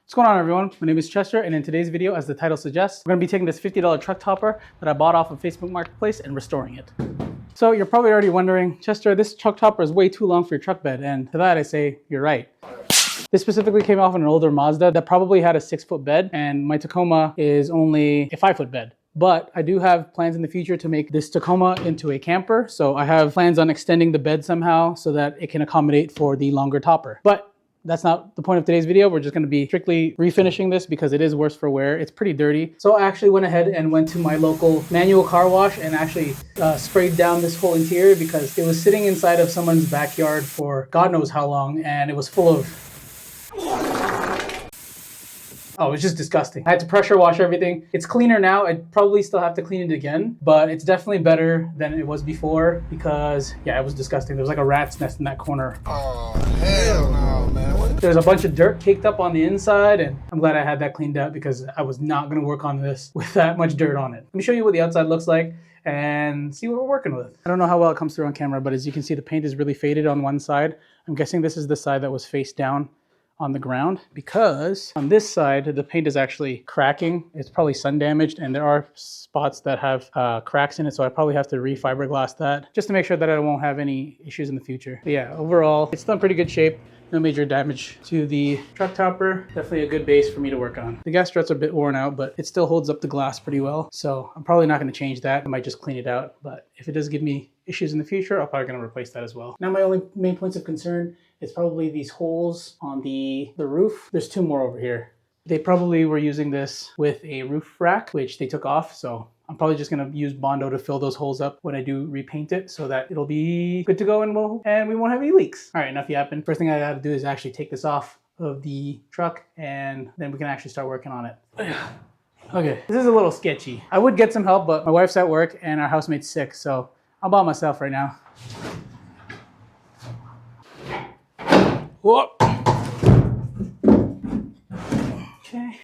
What's going on, everyone? My name is Chester, and in today's video, as the title suggests, we're going to be taking this $50 truck topper that I bought off of Facebook Marketplace and restoring it. So you're probably already wondering, Chester, this truck topper is way too long for your truck bed, and to that I say, you're right. This specifically came off an older Mazda that probably had a 6-foot bed, and my Tacoma is only a 5-foot bed. But I do have plans in the future to make this Tacoma into a camper, so I have plans on extending the bed somehow so that it can accommodate for the longer topper. But that's not the point of today's video. We're just going to be strictly refinishing this because it is worse for wear. It's pretty dirty. So I actually went ahead and went to my local manual car wash and actually sprayed down this whole interior because it was sitting inside of someone's backyard for God knows how long, and it was full of... Oh, it was just disgusting. I had to pressure wash everything. It's cleaner now. I'd probably still have to clean it again, but it's definitely better than it was before because, yeah, it was disgusting. There was like a rat's nest in that corner. Oh, hell no, man. What? There's a bunch of dirt caked up on the inside, and I'm glad I had that cleaned out because I was not going to work on this with that much dirt on it. Let me show you what the outside looks like and see what we're working with. I don't know how well it comes through on camera, but as you can see, the paint is really faded on one side. I'm guessing this is the side that was face down on the ground because on this side the paint is actually cracking. It's probably sun damaged, and there are spots that have cracks in it, so I probably have to re-fiberglass that just to make sure that I won't have any issues in the future. But yeah, overall it's still in pretty good shape. No major damage to the truck topper. Definitely a good base for me to work on. The gas struts are a bit worn out, but it still holds up the glass pretty well, so I'm probably not going to change that. I might just clean it out, but if it does give me issues in the future, I'm probably going to replace that as well. Now my only main points of concern is probably these holes on the roof. There's 2 more over here. They probably were using this with a roof rack, which they took off, so I'm probably just gonna use Bondo to fill those holes up when I do repaint it so that it'll be good to go and we won't have any leaks. All right, enough yapping. First thing I gotta do is actually take this off of the truck, and then we can actually start working on it. Okay, this is a little sketchy. I would get some help, but my wife's at work and our housemate's sick, so I'm by myself right now. Whoa. Okay.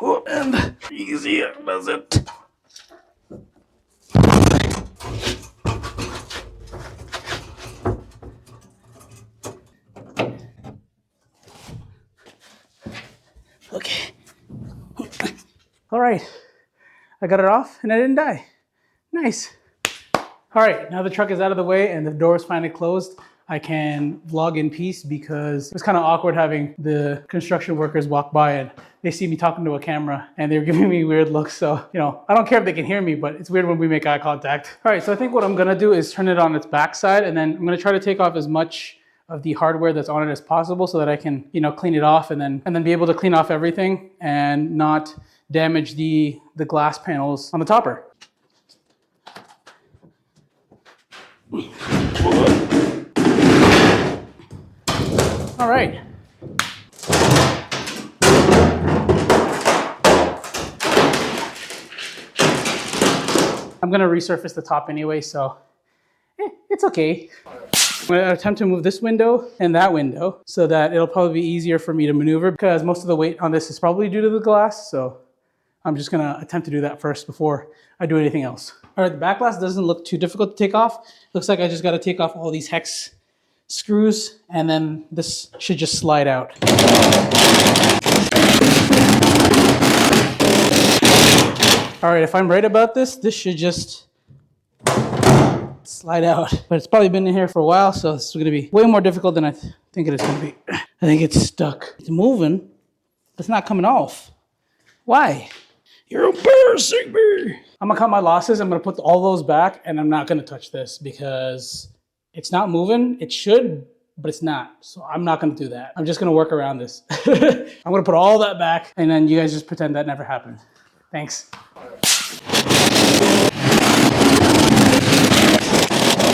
Oh, and easy does it. Okay. All right. I got it off and I didn't die. Nice. All right, now the truck is out of the way and the door is finally closed. I can vlog in peace because it was kind of awkward having the construction workers walk by and they see me talking to a camera and they're giving me weird looks. So, you know, I don't care if they can hear me, but it's weird when we make eye contact. All right, so I think what I'm gonna do is turn it on its backside, and then I'm gonna try to take off as much of the hardware that's on it as possible so that I can, you know, clean it off and then be able to clean off everything and not damage the glass panels on the topper. All right. I'm gonna resurface the top anyway, so it's okay. I'm gonna attempt to move this window and that window so that it'll probably be easier for me to maneuver because most of the weight on this is probably due to the glass, so I'm just gonna attempt to do that first before I do anything else. All right, the back glass doesn't look too difficult to take off. Looks like I just gotta take off all these hex screws, and then this should just slide out. All right, if I'm right about this, this should just slide out. But it's probably been in here for a while, so this is gonna be way more difficult than I think it is gonna be. I think it's stuck. It's moving, but it's not coming off. Why? You're embarrassing me. I'm gonna cut my losses. I'm gonna put all those back, and I'm not gonna touch this because it's not moving. It should, but it's not. So I'm not gonna do that. I'm just gonna work around this. I'm gonna put all that back, and then you guys just pretend that never happened. Thanks.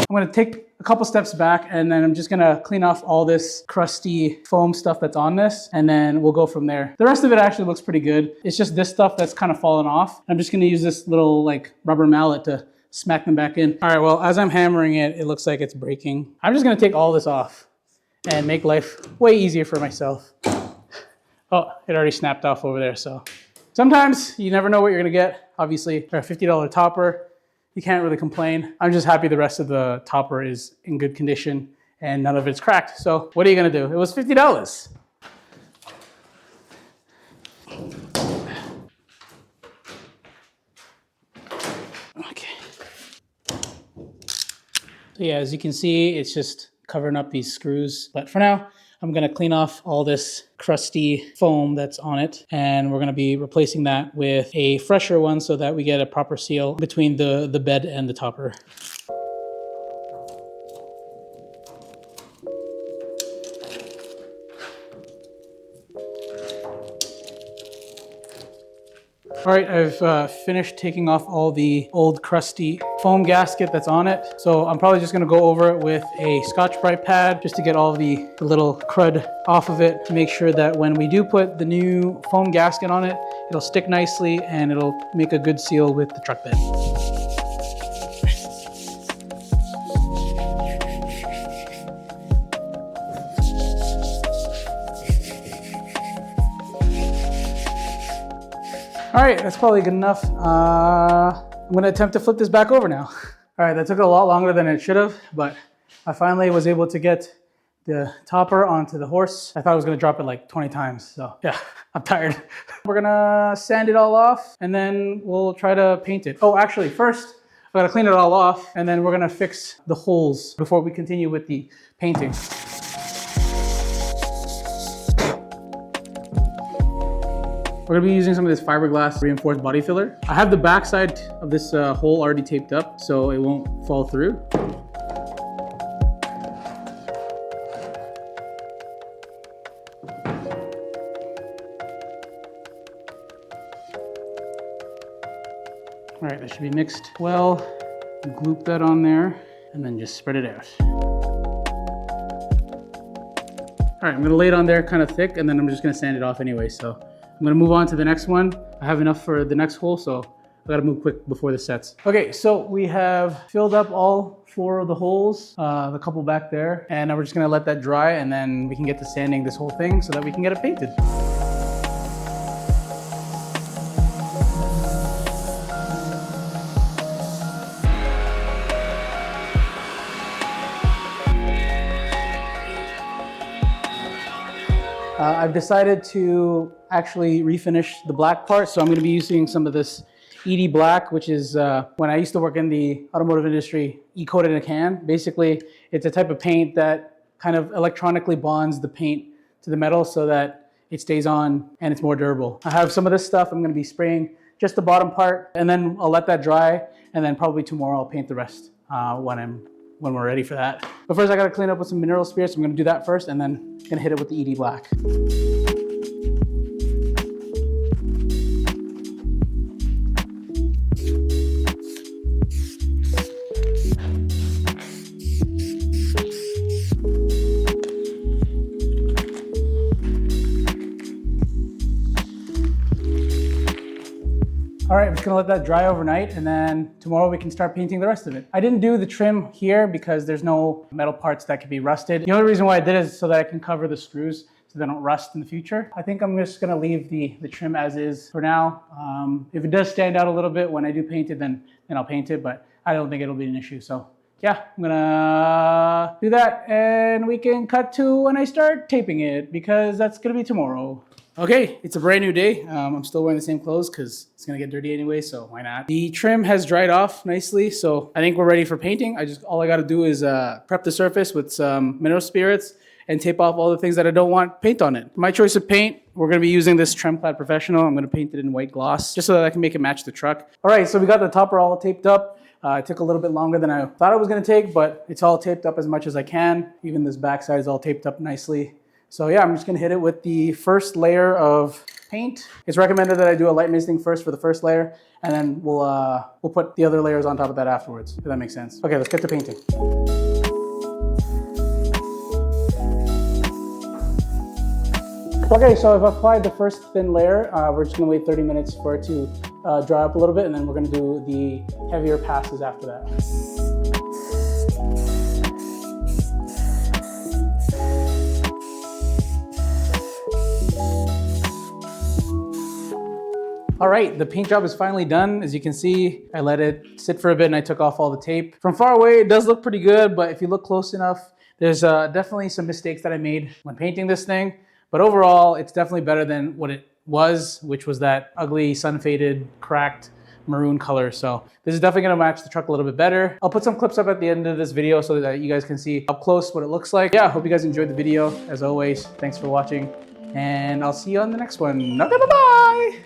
I'm gonna take a couple steps back, and then I'm just gonna clean off all this crusty foam stuff that's on this, and then we'll go from there. The rest of it actually looks pretty good. It's just this stuff that's kind of fallen off. I'm just gonna use this little like rubber mallet to smack them back in. All right, well, as I'm hammering it, it looks like it's breaking. I'm just gonna take all this off and make life way easier for myself. Oh, it already snapped off over there, so. Sometimes you never know what you're gonna get. Obviously, for a $50 topper, you can't really complain. I'm just happy the rest of the topper is in good condition and none of it's cracked. So what are you gonna do? It was $50. Okay. So yeah, as you can see, it's just covering up these screws. But for now, I'm gonna clean off all this crusty foam that's on it, and we're gonna be replacing that with a fresher one so that we get a proper seal between the bed and the topper. All right, I've finished taking off all the old crusty foam gasket that's on it. So I'm probably just gonna go over it with a Scotch-Brite pad just to get all the little crud off of it, to make sure that when we do put the new foam gasket on it, it'll stick nicely and it'll make a good seal with the truck bed. All right, that's probably good enough. I'm gonna attempt to flip this back over now. All right, that took a lot longer than it should have, but I finally was able to get the topper onto the horse. I thought I was gonna drop it like 20 times, so yeah, I'm tired. We're gonna sand it all off and then we'll try to paint it. Oh, actually, first, I gotta clean it all off and then we're gonna fix the holes before we continue with the painting. We're gonna be using some of this fiberglass reinforced body filler. I have the back side of this hole already taped up so it won't fall through. All right, that should be mixed well. Gloop that on there and then just spread it out. All right, I'm gonna lay it on there kind of thick and then I'm just gonna sand it off anyway. So I'm gonna move on to the next one. I have enough for the next hole, so I gotta move quick before this sets. Okay, so we have filled up all 4 of the holes, the couple back there, and now we're just gonna let that dry and then we can get to sanding this whole thing so that we can get it painted. I've decided to actually refinish the black part, so I'm going to be using some of this ED Black, which is when I used to work in the automotive industry, E-coated in a can. Basically, it's a type of paint that kind of electronically bonds the paint to the metal so that it stays on and it's more durable. I have some of this stuff. I'm going to be spraying just the bottom part, and then I'll let that dry, and then probably tomorrow I'll paint the rest when we're ready for that. But first I gotta clean up with some mineral spirits. I'm gonna do that first and then gonna hit it with the ED Black. All right, I'm just gonna let that dry overnight and then tomorrow we can start painting the rest of it. I didn't do the trim here because there's no metal parts that could be rusted. The only reason why I did it is so that I can cover the screws so they don't rust in the future. I think I'm just gonna leave the trim as is for now. If it does stand out a little bit when I do paint it, then I'll paint it, but I don't think it'll be an issue. So yeah, I'm gonna do that and we can cut to when I start taping it because that's gonna be tomorrow. Okay, it's a brand new day. I'm still wearing the same clothes because it's gonna get dirty anyway, so why not? The trim has dried off nicely, so I think we're ready for painting. All I gotta do is prep the surface with some mineral spirits and tape off all the things that I don't want paint on it. My choice of paint, we're gonna be using this Tremclad Professional. I'm gonna paint it in white gloss just so that I can make it match the truck. All right, so we got the topper all taped up. It took a little bit longer than I thought it was gonna take, but it's all taped up as much as I can. Even this backside is all taped up nicely. So yeah, I'm just gonna hit it with the first layer of paint. It's recommended that I do a light misting first for the first layer, and then we'll put the other layers on top of that afterwards, if that makes sense. Okay, let's get to painting. Okay, so I've applied the first thin layer. We're just gonna wait 30 minutes for it to dry up a little bit, and then we're gonna do the heavier passes after that. All right, the paint job is finally done. As you can see, I let it sit for a bit and I took off all the tape. From far away, it does look pretty good, but if you look close enough, there's definitely some mistakes that I made when painting this thing. But overall, it's definitely better than what it was, which was that ugly, sun-faded, cracked maroon color. So this is definitely gonna match the truck a little bit better. I'll put some clips up at the end of this video so that you guys can see up close what it looks like. Yeah, hope you guys enjoyed the video. As always, thanks for watching, and I'll see you on the next one. Okay, bye-bye.